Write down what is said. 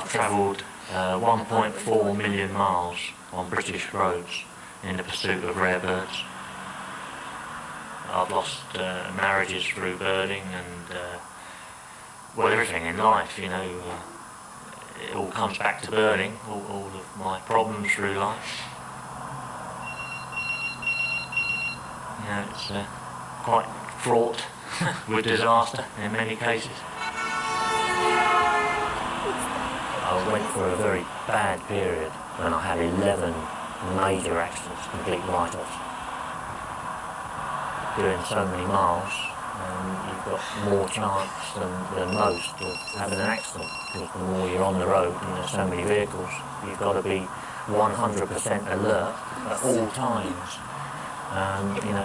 I've travelled 1.4 million miles on British roads in the pursuit of rare birds. I've lost marriages through birding and well, everything in life, you know. It all comes back to birding, all of my problems through life. You know, it's quite fraught with disaster in many cases. I went for a very bad period when I had 11 major accidents, complete write-offs. Doing so many miles, you've got more chance than most of having an accident, because the more you're on the road and there's so many vehicles, you've got to be 100% alert at all times. You know,